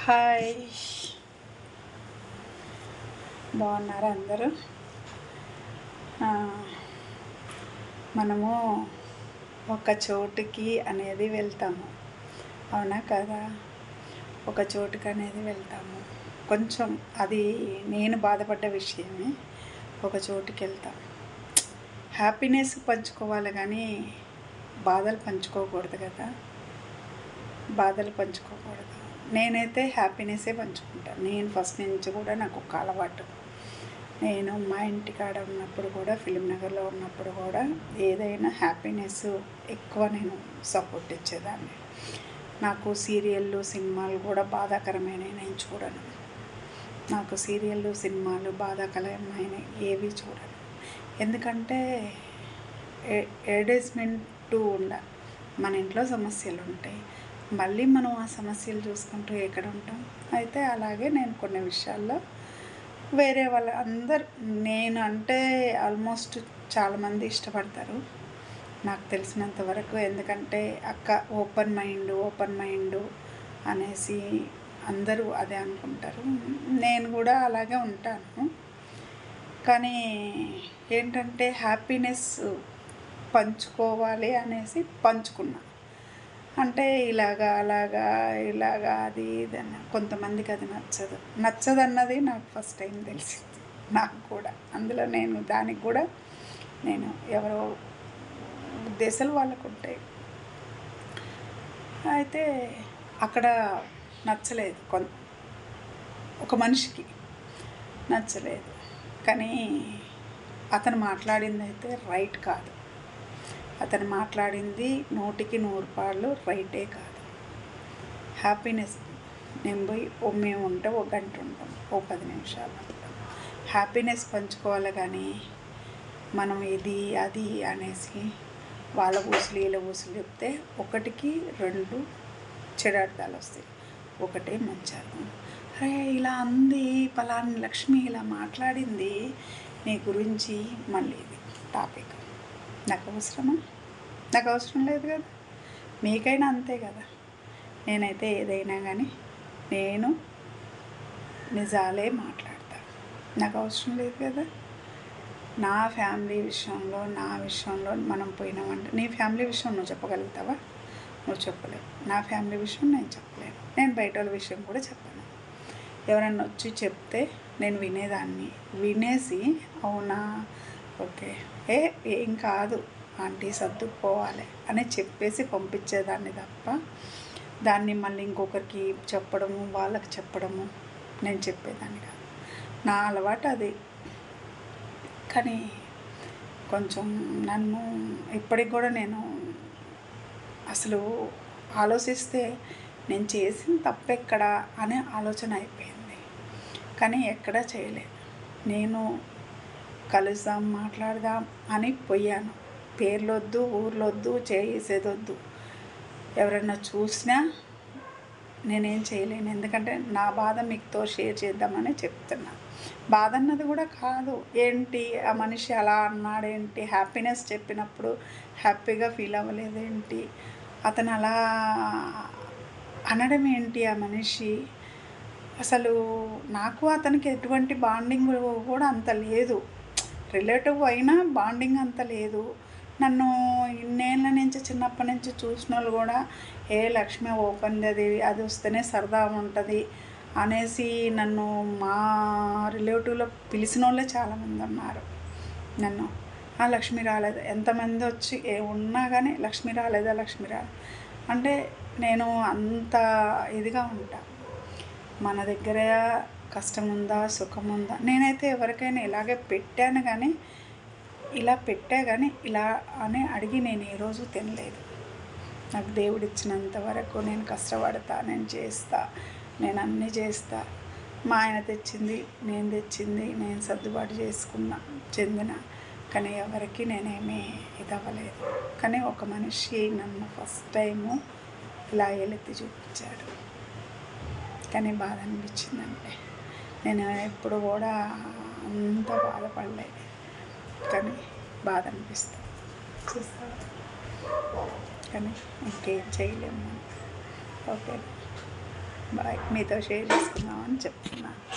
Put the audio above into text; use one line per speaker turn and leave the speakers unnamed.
Hi, బాగున్నారా అందరూ? ఆ, మనము ఒక చోటుకి అనేది వెళ్తాము, అవునా కదా? ఒక చోటుకి అనేది వెళ్తాము. కొంచెం అది నేను బాధపడ్డ విషయమే. ఒక చోటుకి వెళ్తాం, హ్యాపీనెస్ పంచుకోవాలి కానీ బాధలు పంచుకోకూడదు కదా. బాధలు పంచుకోకూడదు. నేనైతే హ్యాపీనెస్సే పంచుకుంటాను. నేను ఫస్ట్ నుంచి కూడా నాకు ఒక అలవాటు. నేను మా ఇంటికాడ ఉన్నప్పుడు కూడా, ఫిలిం నగర్లో ఉన్నప్పుడు కూడా ఏదైనా హ్యాపీనెస్ ఎక్కువ నేను సపోర్ట్ ఇచ్చేదాన్ని. నాకు సీరియళ్ళు సినిమాలు కూడా బాధాకరమైన నేను చూడను. నాకు సీరియళ్ళు సినిమాలు బాధాకరమైన ఏవి చూడను. ఎందుకంటే అడ్జస్ట్మెంట్ ఉండాలి. మన ఇంట్లో సమస్యలు ఉంటాయి, మళ్ళీ మనం ఆ సమస్యలు చూసుకుంటూ ఎక్కడ ఉంటాం. అయితే అలాగే నేను కొన్ని విషయాల్లో వేరే వాళ్ళ అందరు, నేను అంటే ఆల్మోస్ట్ చాలామంది ఇష్టపడతారు నాకు తెలిసినంత వరకు. ఎందుకంటే అక్క ఓపెన్ మైండ్ అనేసి అందరూ అదే అనుకుంటారు. నేను కూడా అలాగే ఉంటాను. కానీ ఏంటంటే హ్యాపీనెస్ పంచుకోవాలి అనేసి పంచుకున్నా. అంటే ఇలాగా అది ఇదన్న కొంతమందికి అది నచ్చదన్నది నాకు ఫస్ట్ టైం తెలిసింది. నాకు కూడా అందులో నేను దానికి కూడా నేను ఎవరో ఉద్దేశాలు వాళ్ళకు ఉంటాయి. అయితే అక్కడ నచ్చలేదు, ఒక మనిషికి నచ్చలేదు. కానీ అతను మాట్లాడింది అయితే రైట్ కాదు. అతను మాట్లాడింది 100కి 100 రైటే కాదు. హ్యాపీనెస్ నేను పోయి మేము ఉంటే ఒక గంట ఉంటాం, ఓ 10 నిమిషాలు ఉంటాం. హ్యాపీనెస్ పంచుకోవాలి కానీ మనం ఇది అది అనేసి వాళ్ళ ఊసులు వీళ్ళ ఊసులు చెప్తే 1కి 2 చెడార్థాలు వస్తాయి, ఒకటే మంచాలు. అరే ఇలా అంది పలాని లక్ష్మి, ఇలా మాట్లాడింది నీ గురించి, మళ్ళీ ఇది టాపిక్. నాకు అవసరమా? నాకు అవసరం లేదు కదా. మీకైనా అంతే కదా. నేనైతే ఏదైనా కానీ నేను నిజాలే మాట్లాడతాను. నాకు అవసరం లేదు కదా. నా ఫ్యామిలీ విషయంలో మనం పోయినామంటే, నీ ఫ్యామిలీ విషయం నువ్వు చెప్పగలుగుతావా? నువ్వు చెప్పలేవు. నా ఫ్యామిలీ విషయం నేను చెప్పలేను. నేను బయట వాళ్ళ విషయం కూడా చెప్పను. ఎవరన్నా వచ్చి చెప్తే నేను వినేదాన్ని, వినేసి అవునా ఓకే ఏం కాదు ఆంటీ సర్దుకుపోవాలి అని చెప్పేసి పంపించేదాన్ని తప్ప దాన్ని మళ్ళీ ఇంకొకరికి చెప్పడము, వాళ్ళకి చెప్పడము నేను చెప్పేదాన్ని కాదు. నా అలవాటు అది. కానీ కొంచెం నన్ను ఇప్పటికి కూడా నేను అసలు ఆలోచిస్తే నేను చేసిన తప్పెక్కడా అనే ఆలోచన అయిపోయింది. కానీ ఎక్కడా చేయలేదు. నేను కలుద్దాం, మాట్లాడదాం అని పోయాను. పేర్లొద్దు, ఊర్లొద్దు, చేసేదొద్దు. ఎవరన్నా చూసినా నేనేం చేయలేను. ఎందుకంటే నా బాధ మీతో షేర్ చేద్దామని చెప్తున్నా. బాధ అన్నది కూడా కాదు. ఏంటి ఆ మనిషి అలా అన్నాడేంటి, హ్యాపీనెస్ చెప్పినప్పుడు హ్యాపీగా ఫీల్ అవ్వలేదేంటి, అతను అలా అనడం ఏంటి, ఆ మనిషి అసలు నాకు అతనికి ఎటువంటి బాండింగ్ కూడా అంత లేదు. రిలేటివ్ అయినా బాండింగ్ అంత లేదు. నన్ను ఇన్నేళ్ళ నుంచి, చిన్నప్పటి నుంచి చూసిన వాళ్ళు కూడా లక్ష్మి ఓపెన్ అది వస్తేనే సరదా ఉంటుంది అనేసి నన్ను మా రిలేటివ్లో పిలిచిన వాళ్ళే చాలామంది ఉన్నారు. నన్ను లక్ష్మి రాలేదు, ఎంతమంది వచ్చి ఉన్నా కానీ లక్ష్మి రాలేదా అంటే నేను అంత ఇదిగా ఉంటా. మన దగ్గర కష్టం ఉందా, సుఖం ఉందా, నేనైతే ఎవరికైనా ఇలాగే పెట్టాను కానీ ఇలా అని అడిగి నేను ఏ రోజు తినలేదు. నాకు దేవుడు ఇచ్చినంత వరకు నేను కష్టపడతా, నేను చేస్తా, నేను అన్నీ చేస్తా. మా ఆయన తెచ్చింది, నేను సర్దుబాటు చెందిన కానీ ఎవరికి నేనేమీ ఇదవ్వలేదు. కానీ ఒక మనిషి నన్ను ఫస్ట్ టైము ఇలా ఎలెత్తి చూపించాడు. కానీ బాధ అనిపించిందంటే నేను ఎప్పుడు కూడా అంత బాధపడలేదు. కానీ బాధ అనిపిస్తుంది, చూస్తాను. కానీ ఇంకేం చేయలేము. Okay, bye. మీతో షేర్ చేసుకుందామని చెప్తున్నాను.